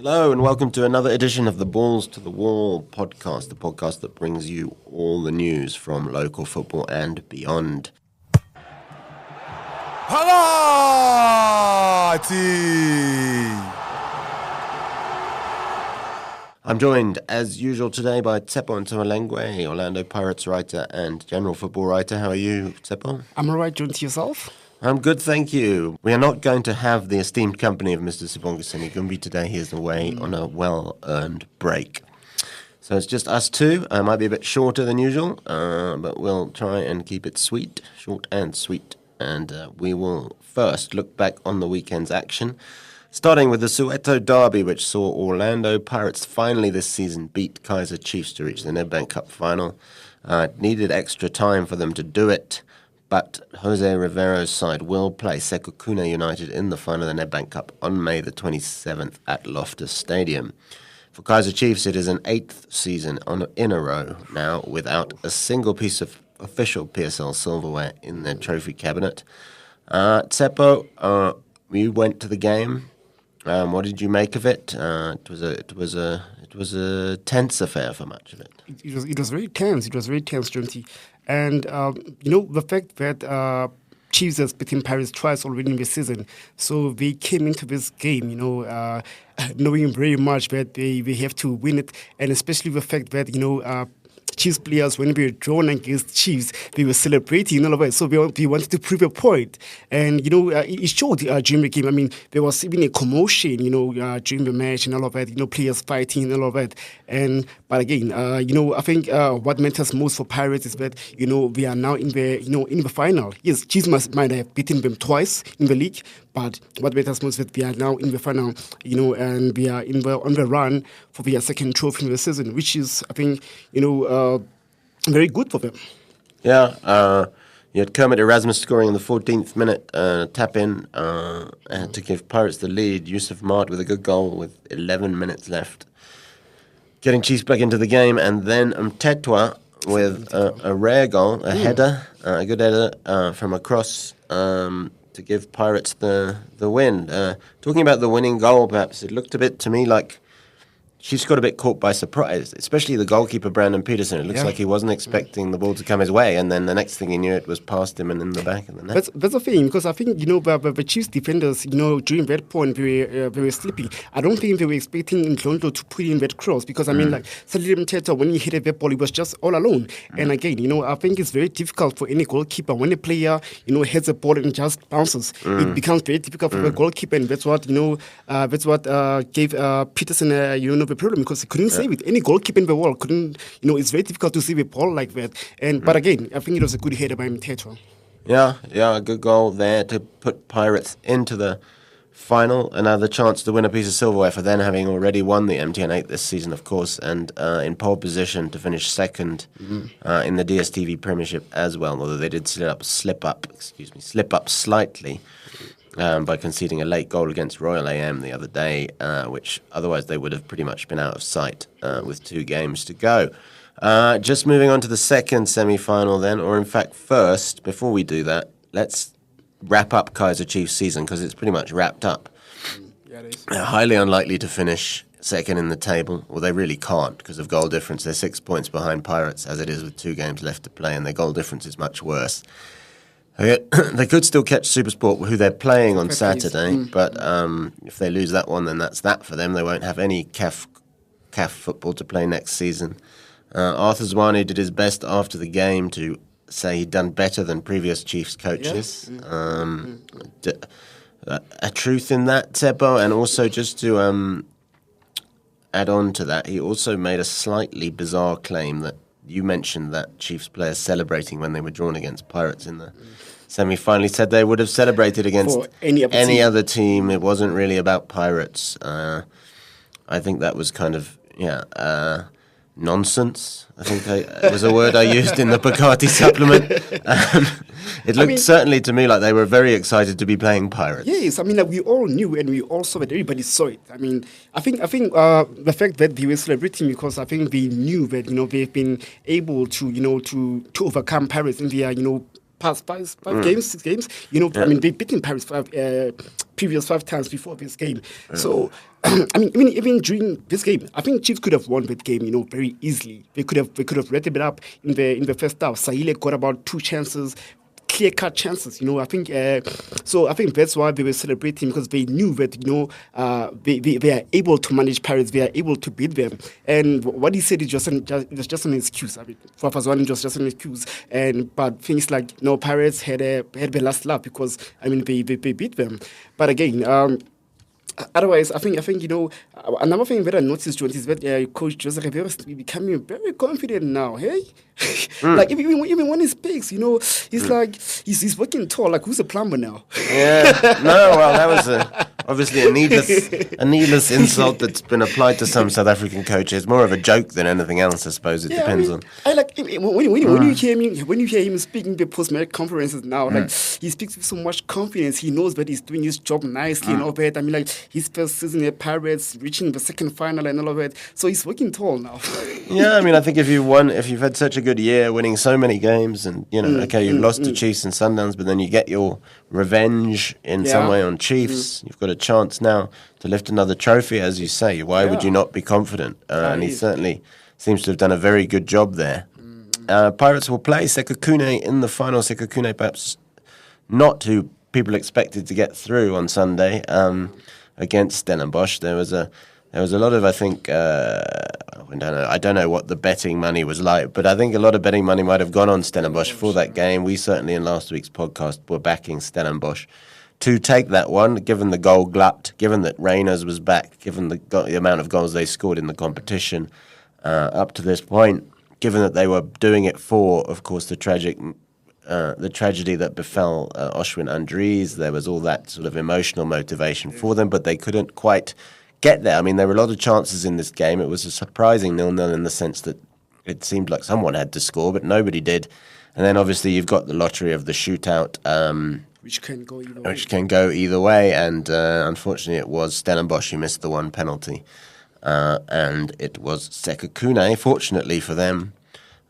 Hello and welcome to another edition of the Balls to the Wall podcast, the podcast that brings you all the news from local football and beyond. Parati! I'm joined, as usual today, by Tsepo Ntomalengwe, Orlando Pirates writer and general football writer. How are you, Tsepo? I'm all right, John, to yourself? I'm good, thank you. We are not going to have the esteemed company of Mr. Sibonga Senigumbi today. He is away on a well-earned break. So it's just us two. It might be a bit shorter than usual, but we'll try and keep it sweet, short and sweet. And we will first look back on the weekend's action, starting with the Soweto derby, which saw Orlando Pirates finally this season beat Kaizer Chiefs to reach the Nedbank Cup final. It needed extra time for them to do it, but Jose Riveiro's side will play Sekhukhune United in the final of the Nedbank Cup on May the 27th at Loftus Stadium. For Kaizer Chiefs, it is an 8th season in a row now without a single piece of official PSL silverware in their trophy cabinet. Tsepo, you went to the game. What did you make of it? It was a tense affair for much of it. It was very tense. It was very tense, Jonty. And, the fact that Chiefs has beaten Pirates twice already in the season. So they came into this game, knowing very much that they have to win it. And especially the fact that, Chiefs players, when they were drawn against Chiefs, they were celebrating and all of that. So they wanted to prove a point. And, it showed during the game. I mean, there was even a commotion, during the match and all of that, players fighting and all of that. But again, I think what matters most for Pirates is that, we are now in the final. Yes, Chiefs might have beaten them twice in the league, but what matters most is that we are now in the final, and we are on the run for their second trophy in the season, which is, I think, very good for them. Yeah, you had Kermit Erasmus scoring in the 14th minute, tap-in to give Pirates the lead. Yusuf Mart with a good goal with 11 minutes left, getting Chiefs back into the game. And then Mtetwa with a rare goal, a header, a good header from across to give Pirates the win. Talking about the winning goal, perhaps, it looked a bit to me like Chiefs got a bit caught by surprise, especially the goalkeeper, Brandon Peterson. It looks like he wasn't expecting the ball to come his way, and then the next thing he knew, it was past him and in the back of the net. That's the thing, because I think, the Chiefs defenders, during that point, they were sleeping. I don't think they were expecting Ndlondo to put in that cross, because, Sadile Mteta, when he hit that ball, he was just all alone. And again, I think it's very difficult for any goalkeeper. When a player, hits a ball and just bounces, it becomes very difficult for the goalkeeper, and that's what, gave Peterson, the problem, because he couldn't save it. Any goalkeeper in the world couldn't, it's very difficult to save a ball like that. But again, I think it was a good header by Mtetwa. Yeah, a good goal there to put Pirates into the final. Another chance to win a piece of silverware for then having already won the MTN 8 this season, of course, and in pole position to finish second in the DSTV Premiership as well, although they did slip up slightly. By conceding a late goal against Royal AM the other day, which otherwise they would have pretty much been out of sight with 2 games to go. Just moving on to the second semi-final then, or in fact first, before we do that, let's wrap up Kaizer Chiefs season, because it's pretty much wrapped up. Yeah, it is. Highly unlikely to finish second in the table. Well, they really can't because of goal difference. They're 6 points behind Pirates as it is with 2 games left to play, and their goal difference is much worse. They could still catch SuperSport, who they're playing on Saturday, but if they lose that one, then that's that for them. They won't have any CAF football to play next season. Arthur Zwane did his best after the game to say he'd done better than previous Chiefs coaches. A truth in that, Tsepo, and also just to add on to that, he also made a slightly bizarre claim that you mentioned that Chiefs players celebrating when they were drawn against Pirates in the semi-final. He said they would have celebrated against any other team. It wasn't really about Pirates. I think that was kind of, nonsense. I think it was a word I used in the Bacati supplement. It looked certainly to me like they were very excited to be playing Pirates. Yes, we all knew and we all saw it. Everybody saw it. I think the fact that they were celebrating because I think they knew that they've been able to to overcome Pirates in their past five games, 6 games. I mean, they've beaten Paris previous 5 times before this game. So, I mean, even during this game, I think Chiefs could have won that game, very easily. They could have wrapped it up in the first half. Sahile got about 2 chances. Clear-cut chances, I think. So I think that's why they were celebrating, because they knew that they are able to manage Paris, they are able to beat them. And what he said is just an excuse. I mean, for Zwane, just an excuse. But things like Paris had the last laugh because they beat them. But again. Otherwise, I think another thing that I noticed, John, is that Coach Jose Riveiro is becoming very confident now. Hey, like even when he speaks, he's like he's working tall. Like, who's a plumber now? Yeah, no, well, that was obviously a needless insult that's been applied to some South African coaches. More of a joke than anything else, I suppose. It depends on. I like when you hear him speaking the post-match conferences now. Like, he speaks with so much confidence. He knows that he's doing his job nicely and all that. I mean, like, his first season at Pirates, reaching the second final and all of that. So he's working tall now. Yeah, I mean, I think if you've had such a good year, winning so many games, and you've lost to Chiefs and Sundowns, but then you get your revenge in some way on Chiefs. You've got a chance now to lift another trophy, as you say. Why would you not be confident? And he certainly seems to have done a very good job there. Pirates will play Sekhukhune in the final. Sekhukhune, perhaps not who people expected to get through on Sunday against Stellenbosch. There was a lot of, I think, I don't know what the betting money was like, but I think a lot of betting money might have gone on Stellenbosch for that game. We certainly in last week's podcast were backing Stellenbosch to take that one, given the goal glut, given that Reyners was back, given the amount of goals they scored in the competition up to this point, given that they were doing it for, of course, the tragedy that befell Oshwin Andries. There was all that sort of emotional motivation for them, but they couldn't quite get there. I mean, there were a lot of chances in this game. It was a surprising 0-0 in the sense that it seemed like someone had to score, but nobody did. And then obviously you've got the lottery of the shootout, which can go either way. And unfortunately, it was Stellenbosch who missed the one penalty, and it was Sekhukhune, fortunately for them,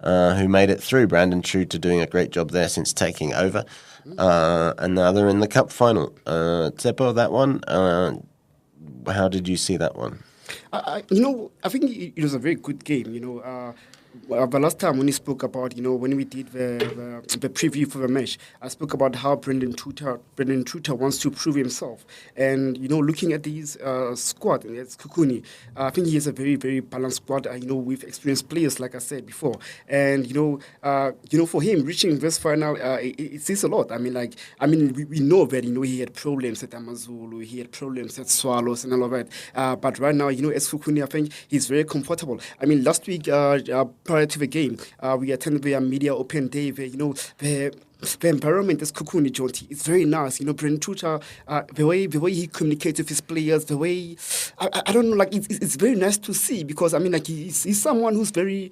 who made it through. Brandon Trude doing a great job there since taking over, and now they're in the cup final. Tsepo, that one. How did you see that one? I think it was a very good game. The last time when we spoke about, when we did the preview for the match, I spoke about how Brendan Tuta wants to prove himself. And, looking at his squad, it's Sekhukhune, I think he has a very, very balanced squad, with experienced players, like I said before. And, for him reaching this final, it says a lot. We know that, he had problems at Amazulu, he had problems at Swallows and all of that. But right now, as Sekhukhune, I think he's very comfortable. Last week, prior to the game, we attended the media open day where, the environment is Sekhukhune, Jonty. It's very nice. Brendan Tuta, the way he communicates with his players, the way, I don't know, like, it's very nice to see because, he's someone who's very,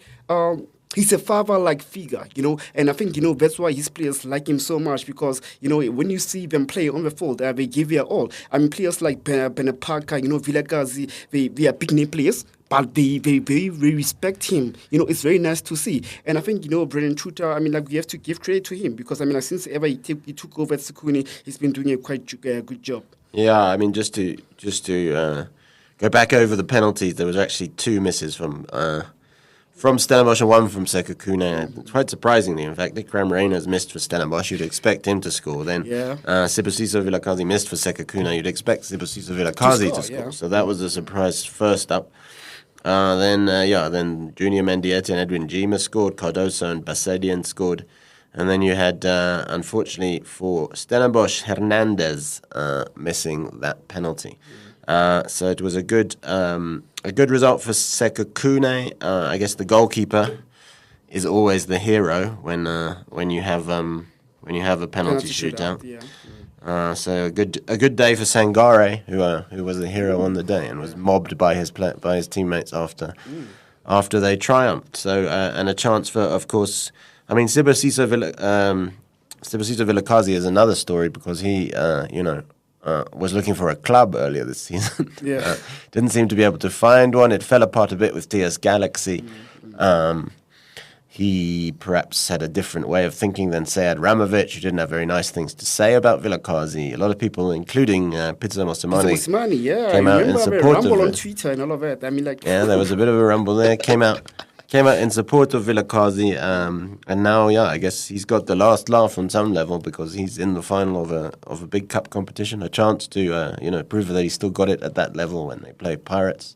he's a father-like figure, and I think, that's why his players like him so much because, when you see them play on the field, they give their all. Players like Bernard Parker, Vilakazi, they are big-name players, but they respect him. It's very nice to see. And I think, Brendan Tuta, we have to give credit to him because, since ever he took over at Sekhukhune, he's been doing a quite good job. Yeah, just to go back over the penalties, there was actually 2 misses from Stellenbosch and 1 from Sekhukhune. Quite surprisingly, in fact, Ikram Reyners missed for Stellenbosch. You'd expect him to score. Then Sibusiso Vilakazi missed for Sekhukhune. You'd expect Sibusiso Vilakazi to score. Yeah. So that was a surprise first up. Then Junior Mendieta and Edwin Jima scored. Cardoso and Basadian scored. And then you had, unfortunately for Stellenbosch, Hernandez missing that penalty. So it was a good result for Sekhukhune. I guess the goalkeeper is always the hero when you have a penalty shootout. Yeah. So a good day for Sangare, who was the hero on the day and was mobbed by his teammates after they triumphed. So and a chance for, of course, Sibusiso Vilakazi is another story because he was looking for a club earlier this season. Yeah. Didn't seem to be able to find one. It fell apart a bit with TS Galaxy. he perhaps had a different way of thinking than Sead Ramovic, who didn't have very nice things to say about Vilakazi. A lot of people, including Pizza Mosimane, came out in support of rumble on Twitter and all of that. I mean, like, yeah, there was a bit of a rumble there. Came out in support of Vilakazi, and now, yeah, I guess he's got the last laugh on some level because he's in the final of a big cup competition, a chance to prove that he's still got it at that level when they play Pirates.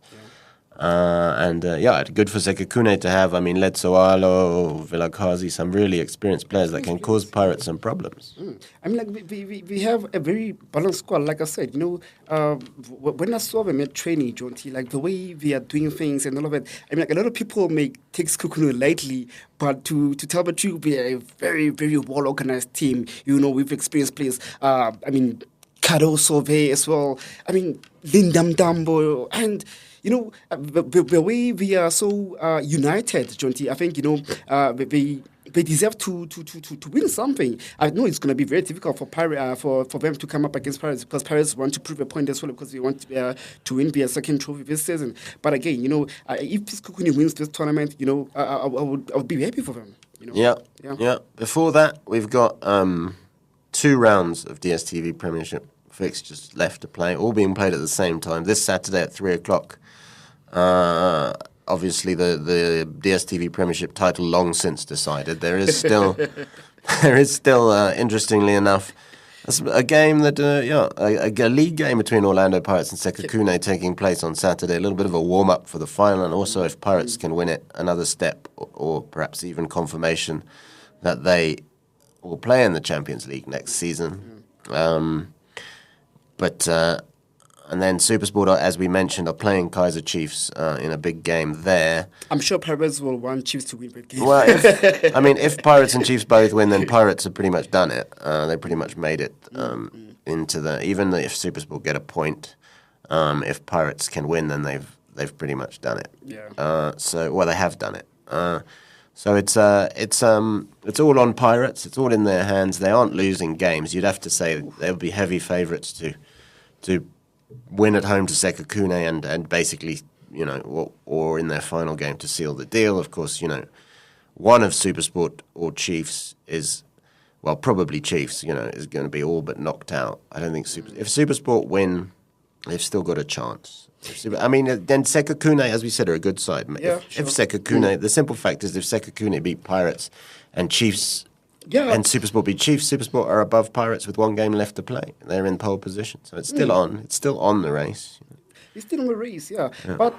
Good for Sekhukhune to have, Letsoalo, Vilakazi, some really experienced players that can cause Pirates some problems. I mean, like, we have a very balanced squad, like I said. When I saw them at training, Jonty, like the way we are doing things and all of it, I mean, like, a lot of people may take Sekhukhune lightly, but to tell the truth, we are a very, very well-organized team. We've experienced players. Kado Sove as well. I mean, Lindam Dambo, and the way we are so united, Jonty, I think they deserve to win something. I know it's going to be very difficult for them to come up against Pirates because Pirates want to prove a point as well because they want to win their second trophy this season. But again, if Sekhukhune wins this tournament, I would be happy for them. Yeah. Before that, we've got 2 rounds of DStv Premiership fixtures left to play, all being played at the same time. This Saturday at 3 o'clock. Obviously, the DStv Premiership title long since decided. There is still, interestingly enough, a game that, a league game between Orlando Pirates and Sekhukhune taking place on Saturday. A little bit of a warm-up for the final, and also if Pirates can win it, another step, or perhaps even confirmation that they will play in the Champions League next season. And then SuperSport, as we mentioned, are playing Kaizer Chiefs in a big game there. I'm sure Pirates will want Chiefs to win that game. Well, if Pirates and Chiefs both win, then Pirates have pretty much done it. They pretty much made it into the... Even if SuperSport get a point, if Pirates can win, then they've pretty much done it. Yeah. They have done it. So it's all on Pirates. It's all in their hands. They aren't losing games. You'd have to say they'll be heavy favourites to win at home to Sekhukhune and basically, or in their final game to seal the deal. Of course, one of SuperSport or Chiefs is, well, probably Chiefs, is going to be all but knocked out. I don't think if SuperSport win, they've still got a chance. Then Sekhukhune, as we said, are a good side. Yeah, if Sekhukhune, the simple fact is if Sekhukhune beat Pirates and Chiefs... Yeah. And SuperSport beat Chiefs. SuperSport are above Pirates with 1 game left to play. They're in pole position, so it's still on. It's still on the race. It's still on the race, yeah. But,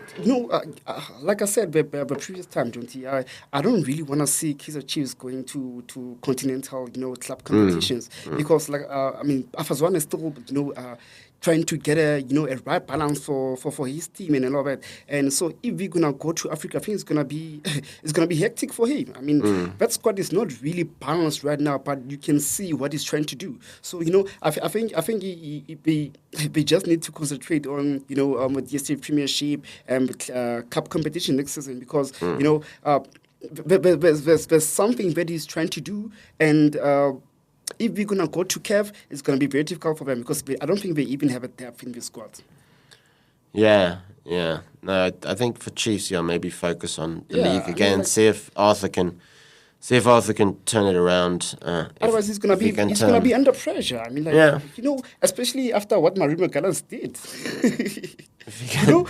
like I said the previous time, Jonty, I don't really want to see Kaizer Chiefs going to continental, club competitions. Because, Alpha Zwane is still, trying to get a right balance for his team and all of that. And so if we're gonna go to Africa, I think it's gonna be hectic for him. That squad is not really balanced right now, but you can see what he's trying to do. So I think we just need to concentrate on the DStv Premiership and Cup competition next season because there's something that he's trying to do and. If we're going to go to Kev, it's going to be very difficult for them because I don't think they even have a depth in the squad. Yeah. No, I think for Chiefs, maybe focus on the league again. See if Arthur can turn it around. Otherwise, he's going to be under pressure. Especially after what Marino Gallants did. So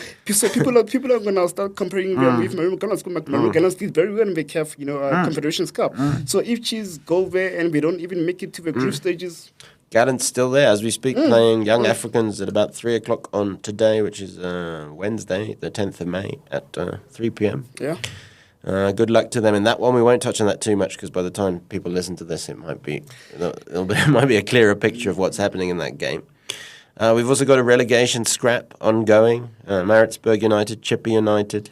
people are going to start comparing them with Marino Gallants. Marino Gallants did very well in the CAF, Confederations Cup. So if Chiefs go there and we don't even make it to the group stages. Gallant's still there as we speak, playing Young Africans at about 3 o'clock on today, which is Wednesday, the 10th of May at 3 p.m. Yeah. Good luck to them in that one. We won't touch on that too much because by the time people listen to this, it might be a clearer picture of what's happening in that game. We've also got a relegation scrap ongoing. Maritzburg United, Chipper United.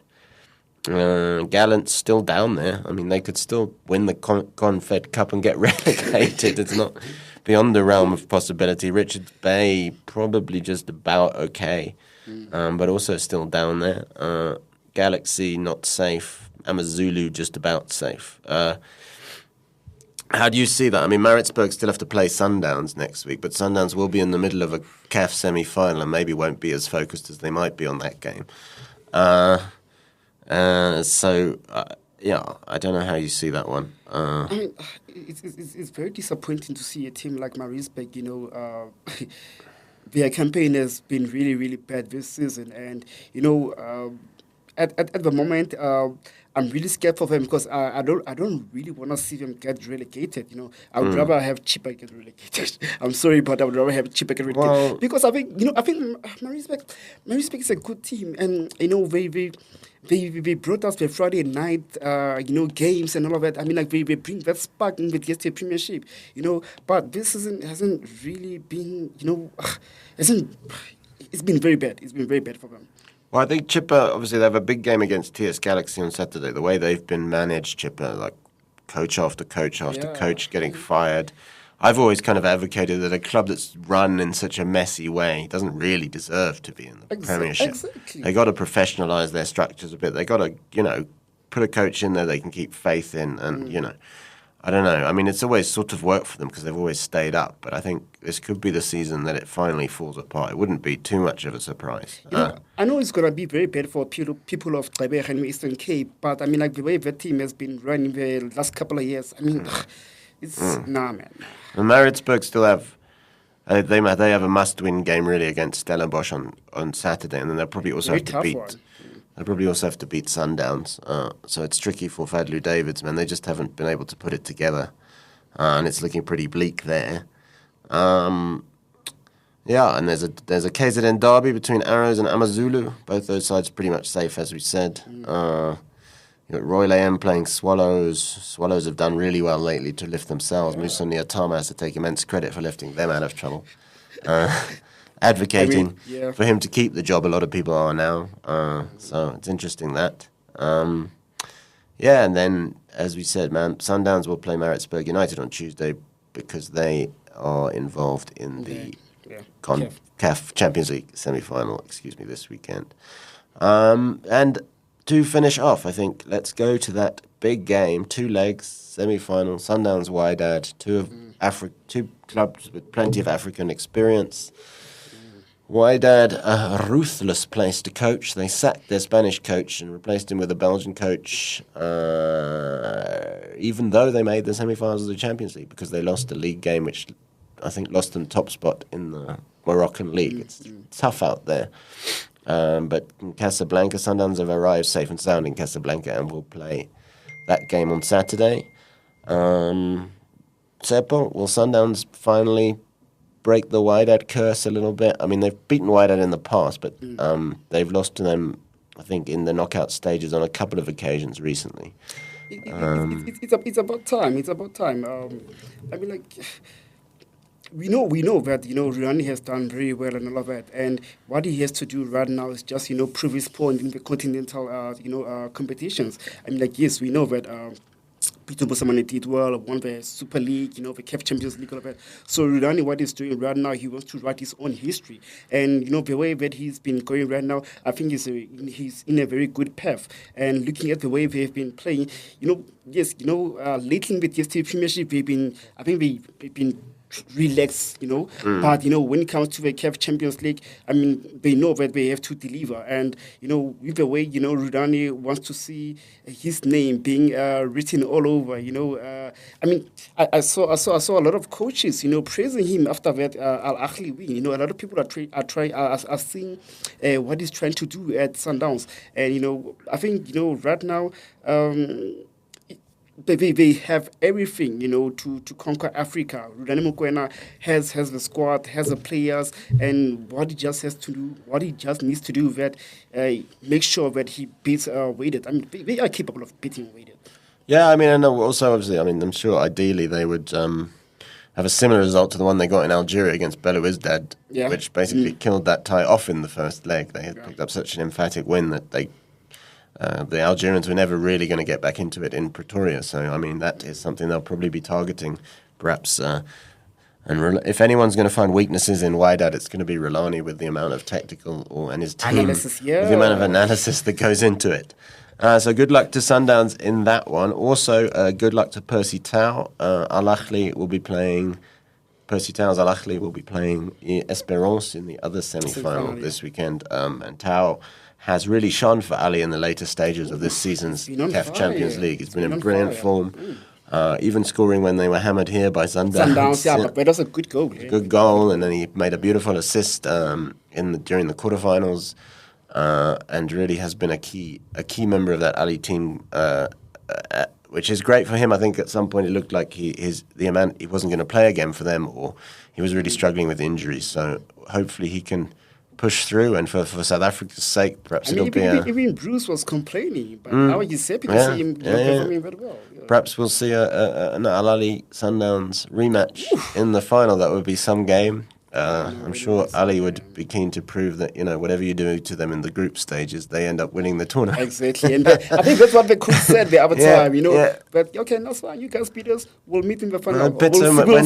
Gallant's still down there. They could still win the Confed Cup and get relegated. It's not beyond the realm of possibility. Richards Bay probably just about okay, but also still down there. Galaxy not safe. Amazulu just about safe. How do you see that? Maritzburg still have to play Sundowns next week, but Sundowns will be in the middle of a CAF semi-final and maybe won't be as focused as they might be on that game. I don't know how you see that one. I mean, it's very disappointing to see a team like Maritzburg, their campaign has been really, really bad this season. And, at the moment, I'm really scared for them because I don't really want to see them get relegated. I would rather have Chippa get relegated. I'm sorry, but I would rather have Chippa get relegated because I think Maritzburg is a good team, and they brought us the Friday night games and all of that. I mean, like they bring that spark in with yesterday Premiership, But this season hasn't really been, it's been very bad. It's been very bad for them. Well, I think Chippa, obviously, they have a big game against TS Galaxy on Saturday. The way they've been managed, Chippa, like coach after coach after coach getting fired. I've always kind of advocated that a club that's run in such a messy way doesn't really deserve to be in the Premiership. Exactly. They got to professionalise their structures a bit. They got to, put a coach in there they can keep faith in, and I don't know. I mean, it's always sort of worked for them because they've always stayed up. But I think this could be the season that it finally falls apart. It wouldn't be too much of a surprise. I know it's going to be very bad for people of Gqeberha and Eastern Cape, but I mean, like the way that team has been running the last couple of years, I mean, it's man. And Maritzburg still have they have a must-win game really against Stellenbosch on Saturday, and then they'll probably also have to beat. They'll probably also have to beat Sundowns, so it's tricky for Fadlu Davids, man. They just haven't been able to put it together, and it's looking pretty bleak there. And there's a KZN derby between Arrows and Amazulu. Both those sides pretty much safe, as we said. Royal AM playing Swallows. Swallows have done really well lately to lift themselves. Musa Niatama has to take immense credit for lifting them out of trouble. Advocating for him to keep the job. A lot of people are now. So it's interesting that. And then, as we said, man, Sundowns will play Maritzburg United on Tuesday because they are involved in the CAF Champions League semi-final, this weekend. And to finish off, I think, let's go to that big game, 2 legs, semi-final, Sundowns Wydad, two clubs with plenty of African experience. Wydad, a ruthless place to coach. They sacked their Spanish coach and replaced him with a Belgian coach, even though they made the semi-finals of the Champions League because they lost a league game, which I think lost them top spot in the Moroccan league. It's tough out there. But in Casablanca, Sundowns have arrived safe and sound in Casablanca and will play that game on Saturday. Seppo, will Sundowns finally break the Wydad curse a little bit? I mean, they've beaten Wydad in the past, but they've lost to them, I think, in the knockout stages on a couple of occasions recently. It's about time. It's about time. I mean, like, we know that, Riani has done very well and all of that. And what he has to do right now is just, prove his point in the continental, competitions. I mean, like, yes, we know that Peter Bosamane did well, won the Super League, the CAF Champions League, all of that. So Riani, what he's doing right now, he wants to write his own history. And, the way that he's been going right now, I think he's in a very good path. And looking at the way they've been playing, lately with yesterday Premiership, they've been relaxed, but when it comes to the CAF Champions League, I mean, they know that they have to deliver, and with the way Rudani wants to see his name being written all over, I mean, I saw a lot of coaches, praising him after that Al Ahly win. A lot of people are seeing what he's trying to do at Sundowns, and I think right now. They have everything, to conquer Africa. Rudani Mokoena has the squad, has the players, and what he just needs to do that make sure that he beats Wydad. I mean, they are capable of beating Wydad. Yeah, I mean, I know. Also, obviously, I mean, I'm sure ideally they would have a similar result to the one they got in Algeria against Belouizdad, which basically killed that tie off in the first leg. They had picked up such an emphatic win that the Algerians were never really going to get back into it in Pretoria. So, I mean, that is something they'll probably be targeting, perhaps. And if anyone's going to find weaknesses in Wydad, it's going to be Rulani with the amount of technical and his team, with the amount of analysis that goes into it. So good luck to Sundowns in that one. Also, good luck to Percy Tau. Al Ahly will be playing. Percy Tau's Al Ahly will be playing Esperance in the other semi-final this weekend. And Tau has really shone for Ali in the later stages of this season's been on CAF fire. Champions League. He's been in on brilliant fire. form, even scoring when they were hammered here by Sundowns. Sundowns, yeah, but that was a good goal. Yeah. Good goal, and then he made a beautiful assist during the quarterfinals, and really has been a key member of that Ali team, which is great for him. I think at some point it looked like he wasn't going to play again for them, or he was really struggling with injuries. So hopefully he can push through, and for South Africa's sake, perhaps it'll be even Bruce was complaining, but now he's happy to see him performing very well. Yeah. Perhaps we'll see an Al Ali Sundowns rematch in the final. That would be some game. I'm sure Ali would be keen to prove that, whatever you do to them in the group stages, they end up winning the tournament. Exactly. And I think that's what the coach said the other time, Yeah. But, okay, that's fine. You guys beat us. We'll meet in the final. When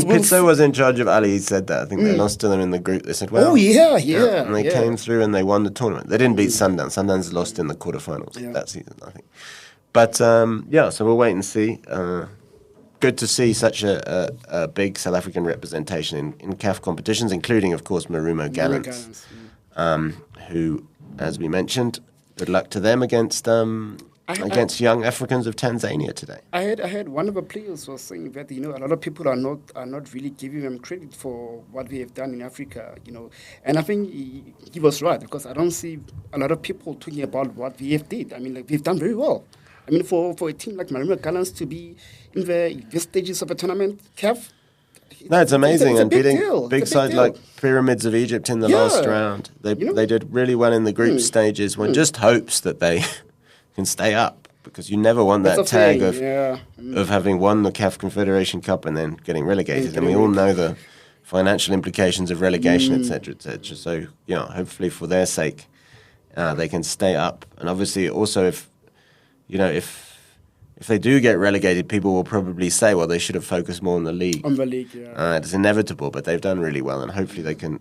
Pitso was in charge of Ali, he said that. I think they lost to them in the group. They said, well... Oh, yeah. And they came through and they won the tournament. They didn't beat Sundowns. Sundowns lost in the quarterfinals that season, I think. But, so we'll wait and see. Good to see such a big South African representation in CAF competitions, including, of course, Marumo Gallants, who, as we mentioned, good luck to them against young Africans of Tanzania today. I heard one of the players was saying that a lot of people are not really giving them credit for what they have done in Africa, and I think he was right, because I don't see a lot of people talking about what we have did. I mean, we've done very well. I mean, for a team like Marumo Gallants to be in the stages of a tournament, CAF. No, it's amazing, it's a and big beating deal. big sides like Pyramids of Egypt in the last round. They did really well in the group stages. One just hopes that they can stay up, because you never want that tag of having won the CAF Confederation Cup and then getting relegated. And we all know the financial implications of relegation, etc., etc. So, hopefully for their sake, they can stay up. And obviously, also if they do get relegated, people will probably say, well, they should have focused more on the league. It's inevitable, but they've done really well, and hopefully they can.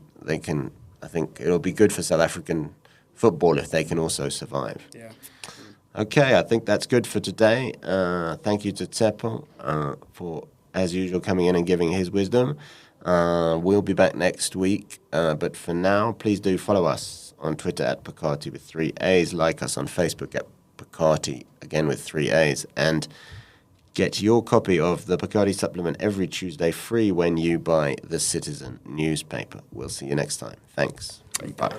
I think it'll be good for South African football if they can also survive. Yeah. Okay, I think that's good for today. Thank you to Tsepo for, as usual, coming in and giving his wisdom. We'll be back next week, but for now, please do follow us on Twitter at Pakati with 3 A's, like us on Facebook at Pakati, again with 3 A's, and get your copy of the Pakati supplement every Tuesday free when you buy the Citizen newspaper. We'll see you next time. Thanks. Bye.